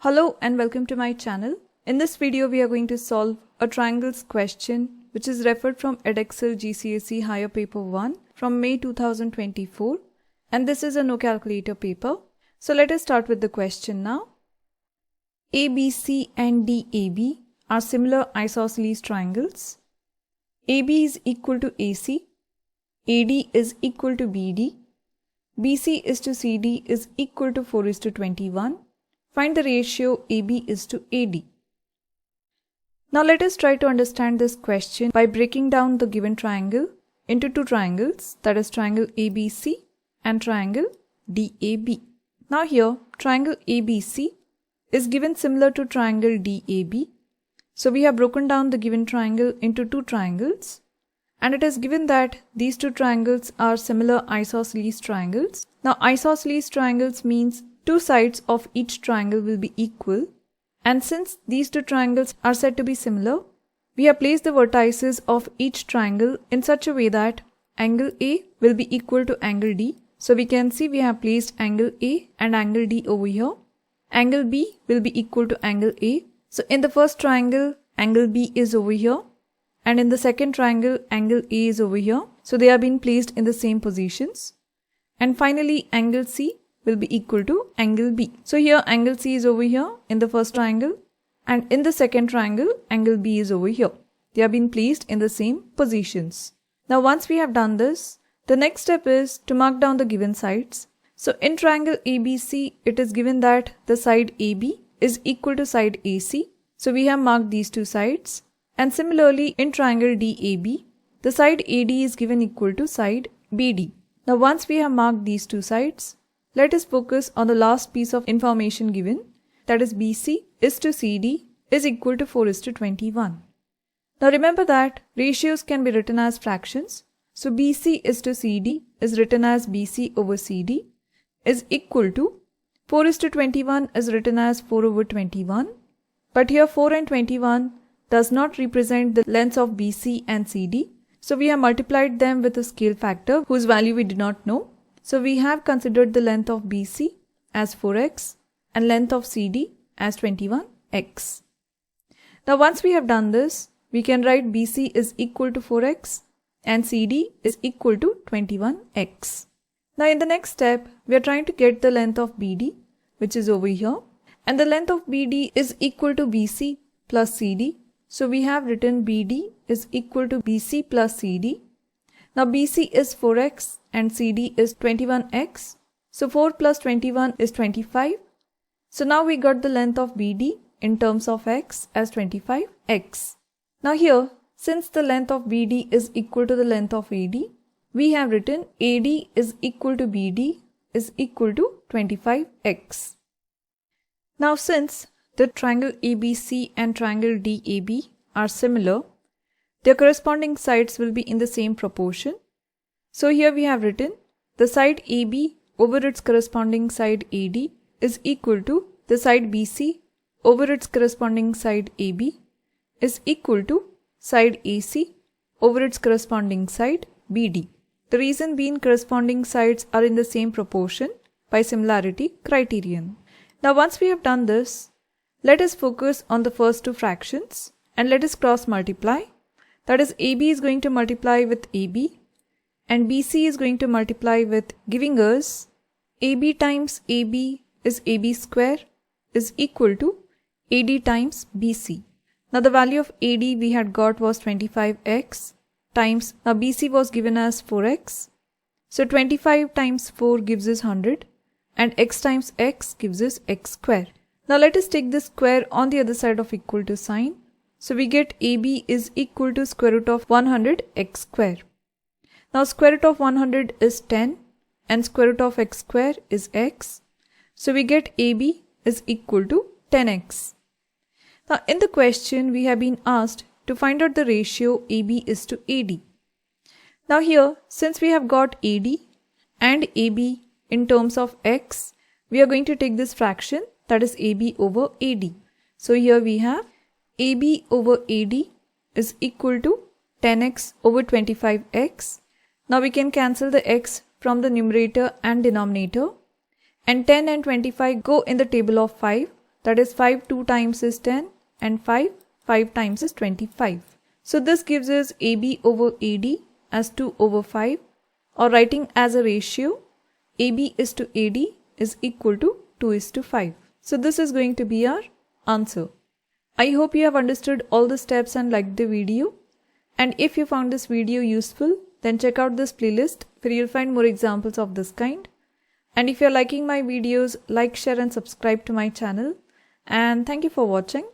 Hello and welcome to my channel. In this video we are going to solve a triangles question which is referred from Edexcel GCSE Higher Paper 1 from May 2024, and this is a no calculator paper. So let us start with the question now. ABC and DAB are similar isosceles triangles. AB is equal to AC, AD is equal to BD, BC is to CD is equal to 4:21. Find the ratio AB is to AD. Now let us try to understand this question by breaking down the given triangle into two triangles, that is triangle ABC and triangle DAB. Now here triangle ABC is given similar to triangle DAB. So we have broken down the given triangle into two triangles, and it is given that these two triangles are similar isosceles triangles. Now isosceles triangles means two sides of each triangle will be equal, and since these two triangles are said to be similar, we have placed the vertices of each triangle in such a way that angle A will be equal to angle D. So we can see we have placed angle A and angle D over here. Angle B will be equal to angle A. So in the first triangle, angle B is over here, and in the second triangle, angle A is over here. So they are being placed in the same positions. And finally, angle C will be equal to angle B. So here angle C is over here in the first triangle, and in the second triangle angle B is over here. They are being placed in the same positions. Now once we have done this, the next step is to mark down the given sides. So in triangle ABC, it is given that the side AB is equal to side AC. So we have marked these two sides. And similarly in triangle DAB, the side AD is given equal to side BD. Now once we have marked these two sides, let us focus on the last piece of information given, that is BC is to CD is equal to 4:21. Now remember that ratios can be written as fractions. So BC is to CD is written as BC over CD is equal to 4:21 is written as 4/21. But here 4 and 21 does not represent the lengths of BC and CD. So we have multiplied them with a scale factor whose value we do not know. So we have considered the length of BC as 4x and length of CD as 21x. Now once we have done this, we can write BC is equal to 4x and CD is equal to 21x. Now in the next step, we are trying to get the length of BD, which is over here, and the length of BD is equal to BC plus CD. So we have written BD is equal to BC plus CD. Now BC is 4x and CD is 21x. So 4 plus 21 is 25. So now we got the length of BD in terms of x as 25x. Now here, since the length of BD is equal to the length of AD, we have written AD is equal to BD is equal to 25x. Now since the triangle ABC and triangle DAB are similar, their corresponding sides will be in the same proportion. So here we have written the side AB over its corresponding side AD is equal to the side BC over its corresponding side AB is equal to side AC over its corresponding side BD. The reason being corresponding sides are in the same proportion by similarity criterion. Now once we have done this, let us focus on the first two fractions and let us cross multiply. That is, AB is going to multiply with AB and BC is going to multiply with, giving us AB times AB is AB square is equal to AD times BC. Now the value of AD we had got was 25x times, now BC was given as 4x. So 25 times 4 gives us 100 and x times x gives us x square. Now let us take this square on the other side of equal to sign. So we get AB is equal to square root of 100 x square. Now square root of 100 is 10 and square root of x square is x. So we get AB is equal to 10x. Now in the question we have been asked to find out the ratio AB is to AD. Now here, since we have got AD and AB in terms of x, we are going to take this fraction, that is AB over AD. So here we have AB over AD is equal to 10x over 25x. Now we can cancel the x from the numerator and denominator, and 10 and 25 go in the table of 5. that is 5 2 times is 10 and 5 times is 25. So this gives us AB over AD as 2 over 5, or writing as a ratio, AB is to AD is equal to 2 is to 5. So this is going to be our answer. I hope you have understood all the steps and liked the video. And if you found this video useful, then check out this playlist where you'll find more examples of this kind. And if you're liking my videos, like, share and subscribe to my channel. And thank you for watching.